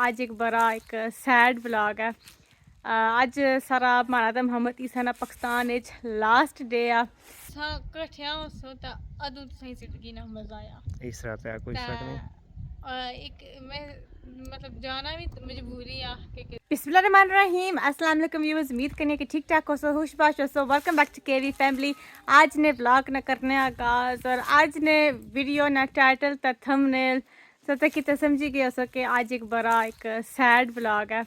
आज एक बड़ा एक सैड व्लॉग है। ਅੱਜ ਸਾਰਾ ਮਾਣਾ ਦਾ ਮੁਹੰਮਦ ਈਸਾ ਨਾ ਪਾਕਿਸਤਾਨ ਵਿੱਚ ਲਾਸਟ ਡੇ ਆ ਸਾ ਇਕੱਠਿਆਂ ਹੋਸੋ ਤਾਂ ਅਦੋਂ ਸਹੀ ਜ਼ਿੰਦਗੀ ਨਾ ਮਜ਼ਾ ਆਇਆ ਇਸ ਤਰ੍ਹਾਂ ਪਿਆ ਕੋਈ ਸ਼ੱਕ ਨਹੀਂ ਇੱਕ ਮੈਂ मतलब जाना भी मजबूरी आ कि बिस्मिल्लाहिर्रहमानिर्रहीम अस्सलाम वालेकुम व्यूअर्स, उम्मीद करनी है कि ठीक ठाक हो सो खुशबाश हो सो। Welcome back to KV family. आज ने व्लॉग ना करने आगाज और आज ने वीडियो ना टाइटल ता थंबनेल सता कि समझी गए सो कि आज एक बड़ा एक सैड व्लॉग है।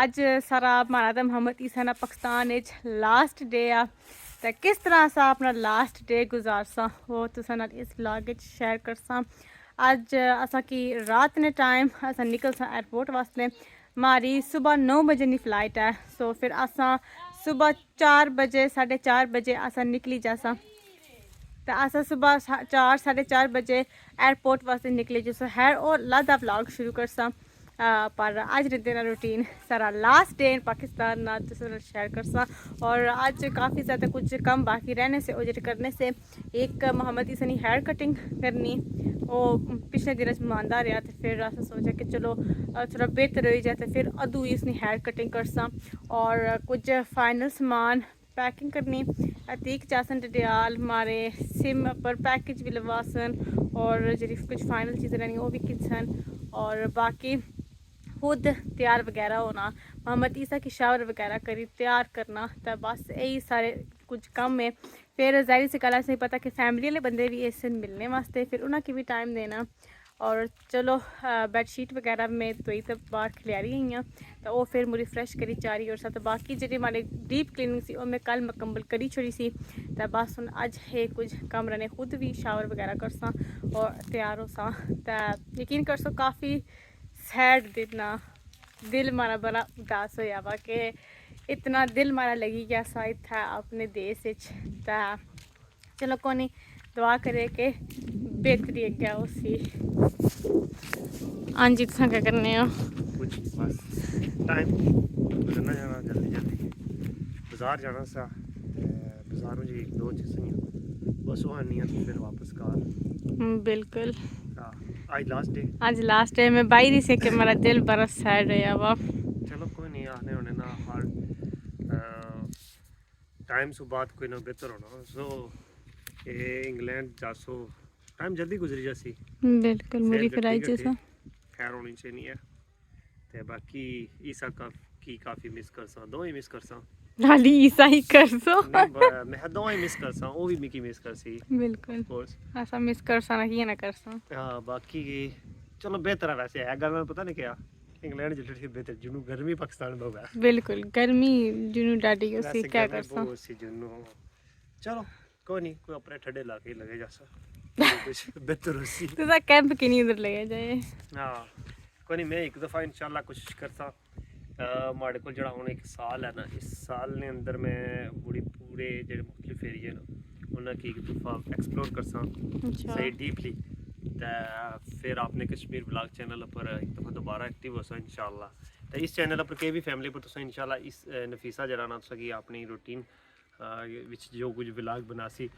ਅੱਜ ਸਾਰਾ ਮਾਣਾ ਦਾ ਮੁਹੰਮਦ ਈਸਾ ਨਾ ਪਾਕਿਸਤਾਨ ਵਿੱਚ ਲਾਸਟ ਡੇ ਆ ਤਾਂ ਕਿਸ ਤਰ੍ਹਾਂ ਅਸਾਂ ਆਪਣਾ ਲਾਸਟ ਡੇ ਗੁਜ਼ਾਰਸਾਂ ਉਹ ਤੁਸਾਂ ਨਾਲ ਇਸ ਵਲੌਗ ਵਿੱਚ ਸ਼ੇਅਰ ਕਰਸਾਂ। ਅੱਜ असा की रात ने टाइम असा निकल सा एयरपोर्ट वास्ते हमारी सुबह 9 बजे की फ़्लाइट है। सो फिर असा सुबह 4 बजे 4:30 बजे असा निकली जासा तो असा सुबह 4 4:30 बजे एयरपोर्ट वास्ते निकली जैसा है और लादा व्लॉग शुरू करसा। पर आज दिन रूटीन सारा लास्ट डे इन पाकिस्तान ना शेयर करसा और आज काफ़ी ज़्यादा कुछ कम बाकी रहने से और करने से एक मोहम्मद ईसा हेयर कटिंग करनी वो पिछले दिन मानदा रहा तो फिर अस सोचा कि चलो थोड़ा बेहतर हो जाए तो फिर अदू ही उसने हेयर कटिंग करसा और कुछ फाइनल समान पैकिंग करनी अतीक चासन डडियाल हमारे सिम पर पैकेज भी लवासन और जी कुछ फाइनल चीज़ें रहनी वो भी किसन और बाकी खुद तैयार वगैरह होना मोहम्मद ईसा की शावर वगैरह करी तैयार करना तो बस यही सारे कुछ कम है। फिर जाहिर सी गल नहीं पता कि फैमिली वाले बंदे भी इस दिन मिलने वास्ते फिर उन्हें भी टाइम देना और चलो बैडशीट वगैरह में धोई तो बाहर खिलारी हुई हैं तो वो फिर मुझे फ्रैश करी चारी और साथ बाकी जी हमारे डीप क्लीनिंग सी मैं कल मुकम्मल करी छोड़ी सी तो बस हम अज है कुछ कमरे ने खुद भी शावर वगैरह करसा और तैयार हो सा तो यकीन कर सो काफ़ी सैड दिन ना दिल मारा बड़ा उदास होया वा कि इतना दिल मारा लगी गया सा इतना अपने देश ता चलो कोनी दुआ करे कि बेहतरी अग्गे उसी। हाँ जी तुम क्या करने हो? कुछ बस टाइम गुजरना जाना जल्दी जल्दी बाजार जाना सा बाजारों जी 2 चीज़ें बस वो आनी है फिर वापस घर। बिल्कुल आज लास्ट डे मैं बाहर से कि मेरा दिल बड़ा सैड है वा। चलो कोई नहीं आने होने ना हर टाइम से बाद कोई ना बेहतर होना सो ये इंग्लैंड जासो टाइम जल्दी गुजरी जासी बिल्कुल मुझे फिर आई जैसा खैर होनी चाहिए है ते बाकी ईसा का की काफ़ी मिस करसा दो ही मिस करसा हाली ईसा ही कर सो मैं दो ही मिस करसा वो भी मिकी मिस करसी बिल्कुल ऐसा मिस करसा ना ही ना करसा। हाँ बाकी चलो बेहतर है वैसे है गल पता नहीं क्या इंग्लैंड जितनी बेहतर जुनू गर्मी पाकिस्तान बहुत है बिल्कुल गर्मी जुनू डाडी उसी क्या करसा उसी जुनू चलो कोई नहीं कोई अपने ठंडे इलाके लगे जासा कुछ बेहतर उसी तो सा कैंप के नहीं उधर लगे जाए। हाँ कोई नहीं मैं एक दफ़ा इंशाल्लाह कोशिश करता हमारे को जड़ा हूँ एक साल है ना इस साल ने अंदर मैं बड़ी पूरे जो मुख्तलिफ एरिए ना उन्हें एक दफ़ा एक्सप्लोर करसा सही डीपली तो फिर आपने कश्मीर व्लॉग चैनल पर एक दफ़ा दोबारा एक्टिव हो सा इंशाल्लाह तो इस चैनल पर के भी फैमिली पर तुम इंशाल्लाह इस नफीसा जरा ना तुम अपनी रूटीन विच जो कुछ व्लॉग बनासी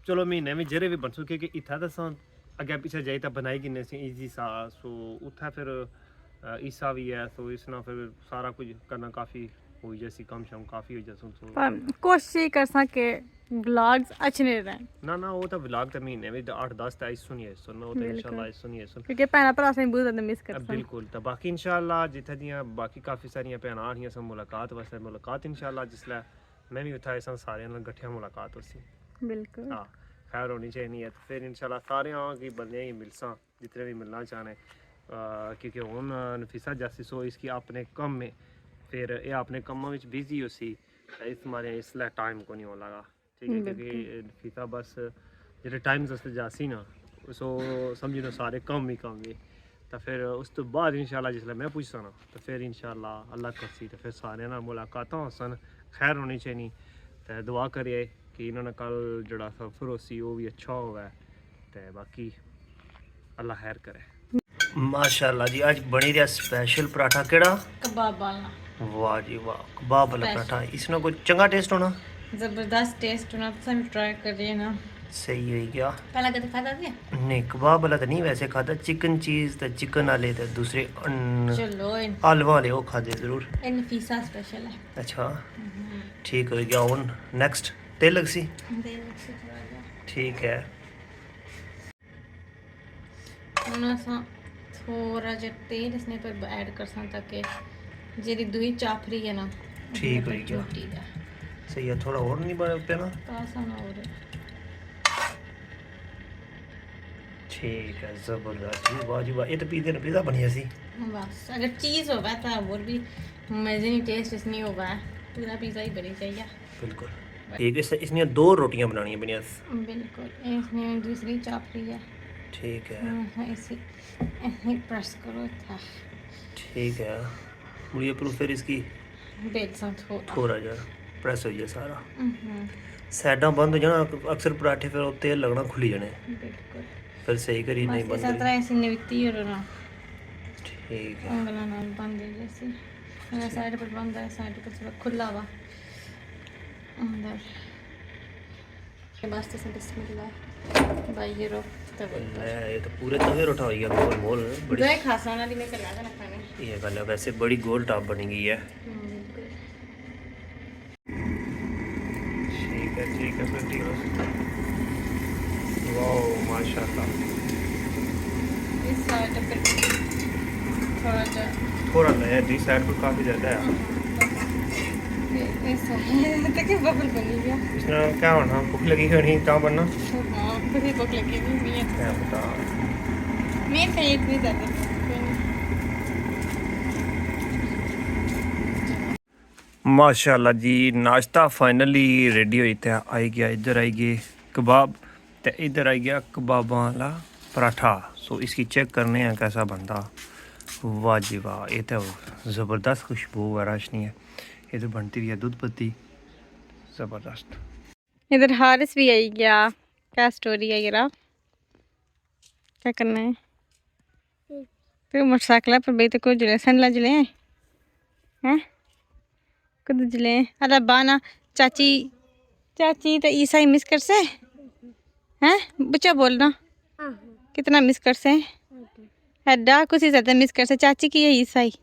चलो महीने में जरे भी बन सके कि इतना दसा अगे पीछे जाए तो बनाई किन्ने से ईजी सा सो उत्था फिर ईसा भी है तो इस ना फिर सारा कुछ करना काफ़ी हो जैसी कम शम काफ़ी हो जैसा तो कोशिश कर सके व्लॉग्स अच्छे नहीं रहे ना वो तो व्लॉग तो महीने में 8-10 तो सुनिए सुनना वो तो इंशाल्लाह सुनिए सुन क्योंकि भैन भरा से बहुत ज़्यादा मिस करते बिल्कुल तो बाकी इंशाल्लाह जिथे दियां बाकी काफ़ी सारियां भैन आ रही सब मुलाकात वास्ते मुलाकात इंशाल्लाह जिसलै मैं भी उत्थे आया सारे नाल गठिया मुलाकात होसी बिल्कुल हाँ खैर होनी चाहिए तो फिर इंशाल्लाह सारे की बंदे ही मिलसा जितने भी मिलना चाहने क्योंकि हूँ नफीसा जासी सो इसकी अपने कम में फिर ये अपने कमों में बिजी हो सी इस मारे इसलिए टाइम को नहीं हो लगा ठीक है क्योंकि नफीसा बस जो टाइम से जासी ना सो समझी लो सारे कम ही कम है तो फिर उस तो बाद इंशाल्लाह जिसले मैं पूछता ना तो फिर इंशाल्लाह अल्लाह करसी तो फिर सारे ना मुलाकात हो सन खैर होनी चाहिए तो दुआ करिए कि इन्होंने कल जड़ा सफ़र हो सी वो भी अच्छा होगा तो बाकी अल्लाह खैर करे। माशाल्लाह जी आज बनी रहा स्पेशल पराठा केड़ा कबाब वाला वाह जी वाह कबाब वाला पराठा इसमें कोई चंगा टेस्ट होना ज़बरदस्त टेस्ट होना तुम ट्राई करिए ना सही हो गया। पहला कदे खाता थे नहीं कबाब वाला तो नहीं वैसे खाता, चिकन चीज़ तो चिकन वाले तो दूसरे चलो आलू वाले वो खाते ज़रूर। ये नफीसा स्पेशल है अच्छा ठीक हो गया। और नेक्स्ट तेल लग सी। ठीक है ਹੁਣ ਅਸਾਂ ਥੋੜਾ ਜਿਹਾ ਤੇਲ ਇਸਨੇ ਪਰ ਐਡ ਕਰਸਾਂ ਤਾਂ ਕਿ ਜਿਹੜੀ ਦੂਈ ਚਾਪਰੀ ਹੈ ਨਾ ठीक हो गया। ਛੋਟੀ ਦਾ सही है, थोड़ा और नहीं बना पे ना। ਪਾਸਾ ਨਾ ਹੋਰ ठीक है ज़बरदस्त जी, वाह जी वाह। ये तो पिज़्ज़ा बढ़िया सी। बस अगर चीज़ होगा तो और भी मज़े नहीं टेस्ट इसमें होगा पूरा पिज़्ज़ा ही बनी चाहिए बिल्कुल ठीक है। इसमें 2 रोटियां बनानी है बढ़िया। बिल्कुल इसमें दूसरी चापरी है ठीक है ऐसे ऐसे प्रेस करो था ठीक है। मुड़िए पर फिर इसकी बेलसा थोड़ा जा प्रेस हो जाए सारा, साइडां बंद हो जाना। अक्सर पराठे फिर वो तेल लगना खुली जाने, बिल्कुल फिर सही करी नहीं बस बंद इस तरह ऐसे निवती हो ना ठीक है। ਉਂਗਲਾਂ ਨਾਲ ਬੰਦ ਹੈ ਜੈਸੇ ਮੇਰਾ ਸਾਈਡ ਪਰ ਬੰਦ ਹੈ ਸਾਈਡ पर थोड़ा खुला हुआ अंदर के बस तो बिस्मिल्लाह भाई ये रो तब ये तो पूरे तवे रोटा हो गया गोल गोल बड़ी। दो खासा वाली में कर लगा ना खाने ये गल है, वैसे बड़ी गोल टॉप बनी गई है। ठीक है फिर ठीक है। वाह माशाल्लाह। इस साइड पे थोड़ा जा थोड़ा नया दी साइड पर काफ़ी ज़्यादा है। ऐसा है तक बबल बनी गया इसमें क्या होना, भूख लगी होनी क्या बनना। हां खुद ही भूख लगी हुई है क्या पता मैं कहीं इतनी ज़्यादा माशाल्लाह जी। नाश्ता फाइनली रेडी होई ते आई गया, इधर आई गए कबाब ते इधर आई गया कबाबां वाला पराठा। सो इसकी चेक करने हैं कैसा बनता। वाह जी वाह, ये तो ज़बरदस्त खुशबू है रोशनी है। ये तो बनती भी है दूध पत्ती, ज़बरदस्त। इधर हारिस भी आई गया। क्या स्टोरी है गिरा, क्या करना है तो मोटरसाइकिल पर भाई तो कुछ जुले सनला जुले हैं कुछ जुले अरे बाना चाची चाची तो ईसा ही मिस कर से हैं बच्चा बोलना कितना मिस कर से हेडा कुछ ही ज्यादा मिस कर से चाची की है ईसा ही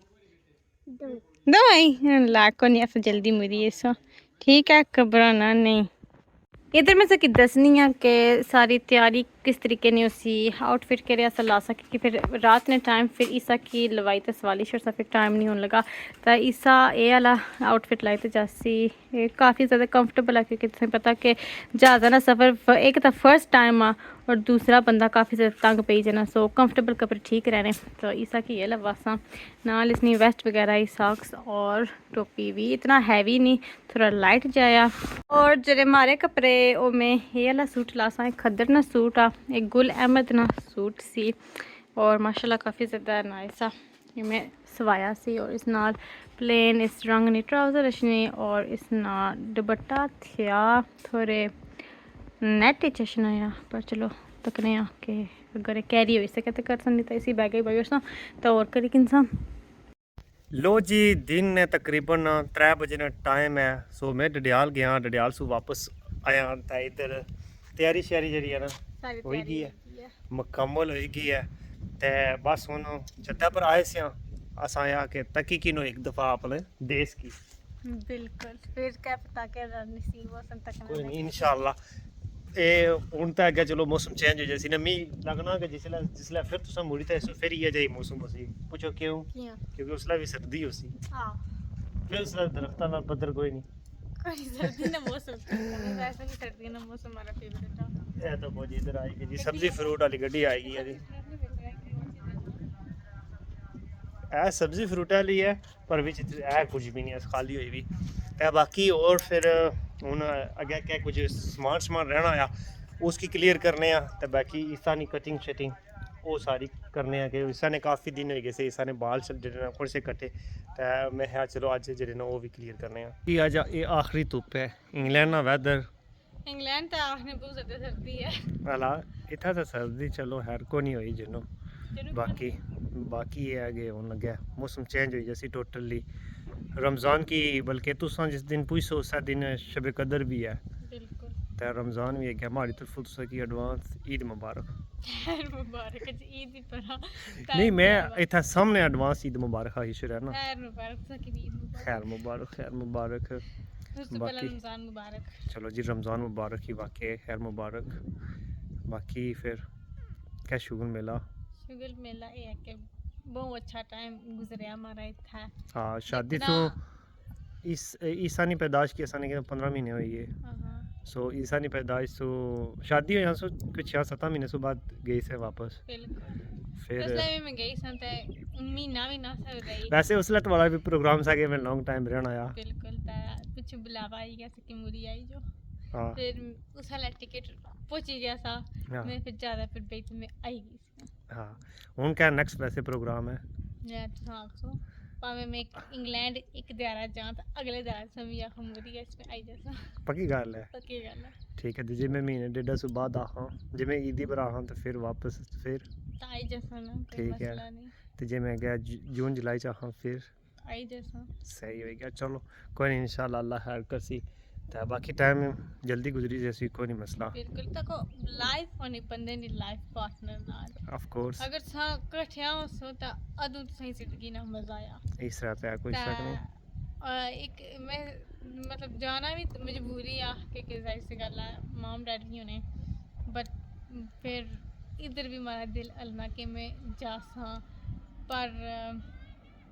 दो आई लाख को नहीं जल्दी मुरी है सो ठीक है घबराना नहीं। इधर मैं सकी दसनी है कि सारी तैयारी किस तरीके ने उसी आउटफिट के लिए ला सके कि फिर रात ने टाइम फिर ईसा की लवाई तो सवालिश और फिर टाइम नहीं होने लगा तो ईसा ये वाला आउटफिट लाई तो जैसी काफ़ी ज़्यादा कंफर्टेबल है क्योंकि तुम्हें पता कि ज़्यादा ना सफ़र एक तो फर्स्ट टाइम आ और दूसरा बंदा काफ़ी ज़्यादा तंग पे जाना सो कंफर्टेबल कपड़े ठीक रहने तो ईसा की ये लवासा नाल इसने वेस्ट वगैरह ही सॉक्स और टोपी भी इतना हैवी नहीं थोड़ा लाइट जाया और जरे हमारे कपड़े ओ में ये वाला सूट लासा एक खद्दर ना सूट आ एक गुल अहमद ना सूट सी और माशाल्लाह काफ़ी ज़्यादा नाइस आ ये मैं सवाया सी और इस नाल प्लेन इस रंग ने ट्राउज़र रचने और इस नाल दुपट्टा थिया थोड़े नेट चशना या पर चलो तकने आ के अगर कैरी हो सके तो कर सकती तो इसी बैग ही भाई तो और करी इंसान। लो जी दिन ने तकरीबन 3 बजे ना टाइम है। सो मैं डडियाल गया, डडियाल से वापस आया तो इधर तैयारी श्यारी जी है ना हो गई है मुकम्मल हो गई है तो बस हुन जद्दा पर आए से अस आया कि तकी किनो एक दफ़ा अपने देश की बिल्कुल फिर क्या पता के नसीब मौसम तक कोई नहीं इंशाल्लाह ए हुन तो अगे चलो मौसम चेंज हो जैसी ना मी लगना कि जिसले फिर तुसा मुड़ी तो फिर ये जाई मौसम होसी पूछो क्यों क्योंकि उसला भी सर्दी होसी हां फिर उसला दरख्तां नाल बदर कोई नहीं कोई सर्दी ना मौसम वैसे भी सर्दी ना मौसम हमारा फेवरेट है। ए तो मौजी इधर आएगी जी सब्जी फ्रूट वाली गड्डी आएगी जी ए सब्जी फ्रूट वाली है पर विच ए कुछ भी नहीं है खाली हुई भी ते बाकी और फिर हुन अगे क्या कुछ समान रहना आया उसकी क्लियर करने आ ते बाकी ईसा नी कटिंग शटिंग वो सारी करने आ कि ईसा ने काफ़ी दिन हो गए से ईसा ने बाल जेह्ड़े थोड़े से कट्टे ते मैं हाँ चलो अज जेह्ड़े ना वो भी क्लियर करने आ कि अज ये आखिरी धुप्प है इंग्लैंड ना वैदर इंग्लैंड तो आखने बहुत ज़्यादा सर्दी है हाला इतना तो सर्दी चलो हर को नहीं हुई जिन्हों बाकी ये है कि हुन लग्या मौसम चेंज हो जैसी टोटली रमज़ान की बल्कि तुसां जिस दिन पूछो उस दिन शब कदर भी है ते रमज़ान भी है हमारी तरफ तुसा की एडवांस ईद मुबारक। खैर मुबारक जी, ईद दी परा नहीं मैं इतना सामने एडवांस ईद मुबारक ही शुरू है ना। खैर मुबारक तुसा की ईद मुबारक। खैर मुबारक खैर मुबारक। उस तो पहला बाकी रमजान मुबारक। चलो जी रमज़ान मुबारक ही वाकई खैर मुबारक। बाकी फिर क्या शुगर मिला। शुगर मेला ये है कि बहुत अच्छा टाइम गुजरिया हमारा इतना। हाँ शादी जितना तो इस ईसानी पैदाश की असानी के 15 महीने हुई है। हाँ सो ईसानी पैदाश तो शादी हुई सो कुछ 6-7 महीने से बाद गई से वापस बिल्कुल। फिर उसले भी मैं गई सन ते महीना भी ना सर रही। वैसे उसले तुम्हारा भी प्रोग्राम सा कि मैं लॉन्ग टाइम रहना आया। बिल्कुल ता कुछ बुलावा आई गया कि मुरी आई जो। हाँ फिर उस वाला टिकट पहुंची गया सा। हाँ मैं फिर ज़्यादा फिर बेच में आई गई सी। हाँ हूँ क्या नेक्स्ट वैसे प्रोग्राम है। मैं तो हाँ सो भावे मैं इंग्लैंड एक दिहाड़ा जां तो अगले दिहाड़े सभी आख मुरी इसमें आई जैसा पक्की गल है। पक्की गल है। ठीक है जी मैं महीने डेढ़ सौ बाद आहा जे मैं ईदी पर आहा तो फिर वापस फिर तो आई जैसा ना कोई ठीक है। मसला नहीं। तो जे मैं गया जून जुलाई च आहा फिर आई जैसा सही हो गया। चलो कोई नहीं इंशाल्लाह अल्लाह खैर करसी। तो बाकी टाइम जल्दी गुजरी जैसी कोई नहीं मसला। बिल्कुल तको लाइफ होनी बंदे दी लाइफ पार्टनर नाल ऑफ कोर्स अगर सा कठिया हो सो ता अदू तो सही जिंदगी ना मजा आया। इस तरह है कोई ता शक नहीं। एक मैं मतलब जाना भी मजबूरी आ कि जाहिर सी गल है मॉम डैड भी होने बट फिर इधर भी हमारा दिल अलना कि मैं जा सा पर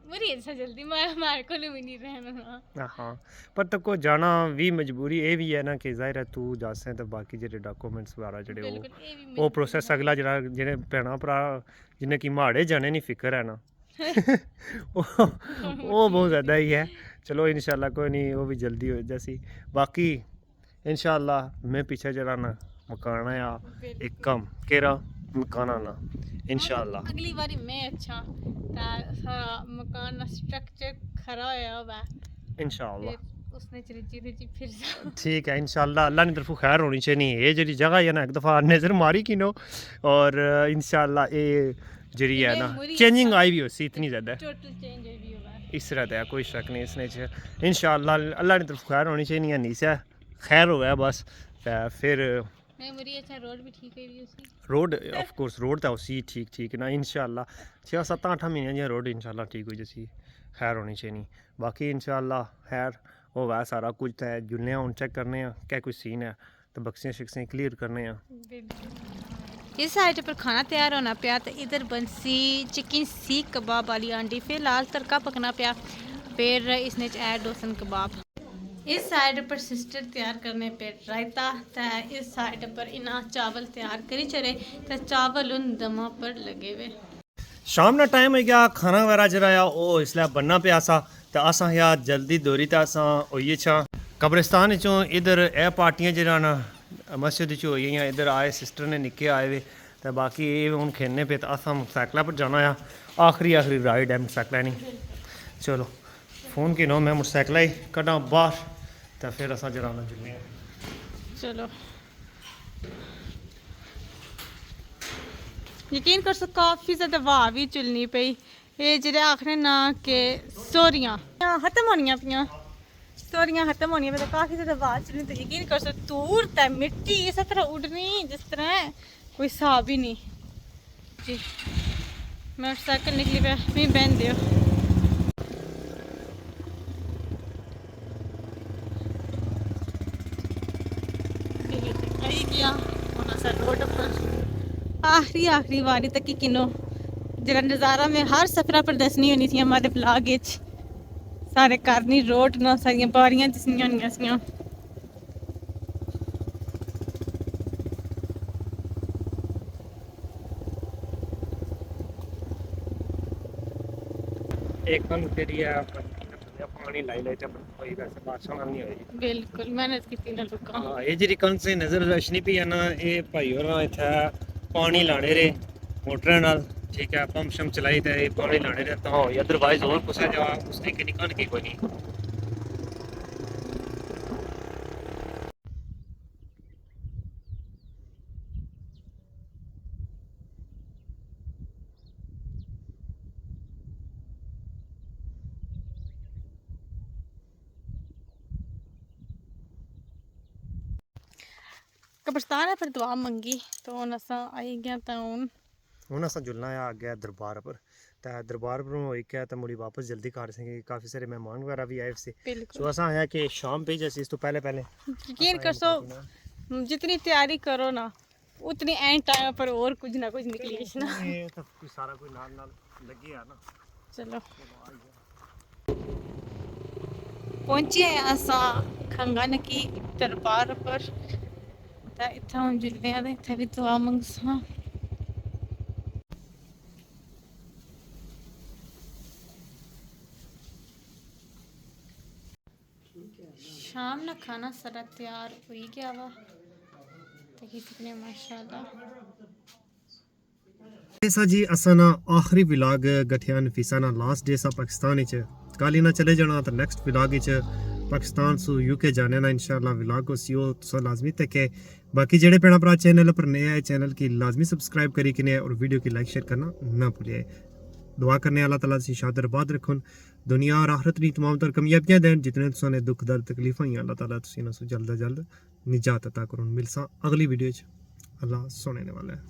मेरी ऐसा जल्दी मारे को भी नहीं रहना। हाँ पर तक को जाना भी मजबूरी ये भी है ना कि जाहिर है तू जासे तो बाकी जेह्ड़े डॉक्यूमेंट्स वगैरह जेह्ड़े बिल्कुल ये भी वो प्रोसेस अगला जेह्ड़ा जेह्ड़े भैनां भ्रा जिन्हें कि माड़े जाने नहीं फिक्र है ना वो बहुत ज़्यादा ही है। चलो इंशाल्लाह कोई नहीं वो भी जल्दी हो जैसी। बाकी इंशाल्लाह मैं पीछे जरा ना मकान या एक कम केरा मकान ना इंशाल्लाह अगली बारी मैं अच्छा ता सारा मकान का स्ट्रक्चर खरा होया हुआ इंशाल्लाह फिर उसने चरीची रुची फिर जा। ठीक है इंशाल्लाह अल्लाह की तरफों खैर होनी चाहिए। ये जी जगह है ना एक दफ़ा नज़र मारी कि नो और इंशाल्लाह ये जी है ना चेंजिंग आई भी हो सी इतनी ज़्यादा टोटल चेंज भी हुआ इस तरह का कोई शक नहीं इसने इंशाल्लाह अल्लाह की तरफ खैर होनी चाहिए नहीं से खैर हो गया बस फिर मैं मुरी अच्छा रोड भी ठीक है भी उसकी रोड ऑफ कोर्स रोड तो उसी ठीक ठीक ना इंशाल्लाह 6-7-8 महीने जी रोड इंशाल्लाह ठीक हो जैसी खैर होनी चाहिए। बाकी इंशाल्लाह खैर हो गया सारा कुछ तो जुलने हूँ चेक करने क्या कोई सीन है तो बक्सियाँ शक्सियाँ क्लियर करने इस साइड पर खाना तैयार होना पाया तो इधर बंसी चिकन सीख कबाब वाली आंटी फिलहाल तड़का पकना पाया फिर इसने ऐड डोसन कबाब। इस साइड पर सिस्टर तैयार करने पे रायता तो इस साइड पर इना चावल तैयार करी चले तो चावल उन दमा पर लगे हुए। शाम का टाइम हो गया खाना वगैरह जरा वो इसलिए बनना पाया सा तो असा यार जल्दी दौड़ी तो असा होइए छा कब्रिस्तान चों इधर ए पार्टियां जरा ना मस्जिद च होई इधर आए सिस्टर ने निक्के आए हुए तो बाकी ये हूँ खेलने पे तो असा मोटरसाइकिल पर जाना आ आखिरी राइड है मोटरसाइकिल नहीं। चलो फोन की नो मैं मोटरसाइकिल ही कड्ढा बाहर तो फिर असा जरा ना जुलने चलो यकीन कर सो काफ़ी ज़्यादा वाह भी चुलनी पई ये जेह्ड़े आखने ना कि सोरियां खत्म होनियां पियां सोरियां खत्म होनियां पे काफ़ी ज़्यादा वाह चुलनी तो यकीन कर सो दूर ते मिट्टी इस तरह उड़नी जिस तरह कोई हिसाब ही नहीं जी। मोटरसाइकिल निकली पे मी बहन दियो आई गया रोड पर आखिरी बारी तक की किनो जरा नज़ारा में हर सफरा पर दसनी होनी थी हमारे ब्लॉग सारे घर नहीं रोड ना सारिया बारियां दसनियां होनियां सियां। एक तेरी है पानी लाई लाई कोई वैसे बादशाह नहीं होई बिल्कुल मेहनत की ना लोग हाँ ये जी कौन से नज़र रोशनी पी है ना ये भाई और इतना पानी लाने रे मोटर नाल ठीक है पंप शम चलाई तो ये पानी लाने रे तो अदरवाइज और कुछ जा उसने के निकाल के कोई नहीं। कब्रिस्तान है, फिर दुआ मंगी तो हुन असां आई गया तो ਹੁਣ ਅਸਾਂ ਜੁਲਣਾ ਆ ਗਿਆ ਦਰਬਾਰ ਪਰ ਤਾਂ ਦਰਬਾਰ ਪਰੋਂ ਹੋਈ ਕੇ ਤਾਂ ਮੁੜੀ ਵਾਪਸ ਜਲਦੀ ਕਰ ਸਕੇ ਕਾਫੀ ਸਾਰੇ ਮਹਿਮਾਨ ਵਗੈਰਾ ਵੀ ਆਏ ਸੀ बिल्कुल ਸੋ ਅਸਾਂ ਆਇਆ ਕਿ ਸ਼ਾਮ ਪਈ ਜੈਸੀ ਇਸ ਤੋਂ ਪਹਿਲੇ यकीन कर सो जितनी तैयारी करो ना उतनी एंड टाइम पर और कुछ ना कुछ निकली ना। ਇਹ ਤਾਂ ਕੋਈ ਸਾਰਾ ਕੋਈ ਨਾਲ ਨਾਲ ਲੱਗਿਆ ਨਾ चलो पहुंचे हैं असा खंगन की दरबार पर तो इत्थे हम जुलने आ इत्थे भी दुआ मंगसा। शाम ना खाना सारा तैयार हो ही गया वा कितने माशाल्लाह। ऐसा जी असा ना आखिरी व्लॉग गठिया नफीसा ना लास्ट डे सा पाकिस्तान विच कल ही ना चले जाना तो नेक्स्ट व्लॉग विच पाकिस्तान सु यूके जाने ना इंशाल्लाह व्लॉग को सीओ सो लाजमी तक है। बाकी जेड़े भैन भरा चैनल पर नए आए चैनल की लाजमी सब्सक्राइब करी किने और वीडियो की लाइक शेयर करना ना भूलिए। दुआ करने अल्लाह ताला सी शादर बाद रखन दुनिया और आखिरत दी तमाम तर कामयाबियां देन जितने तुसां ने दुख दर्द तकलीफां ही अल्लाह ताला तुसी ना सु जल्द निजात अता करन। मिलसा अगली वीडियो च अल्लाह सुनने वाला है।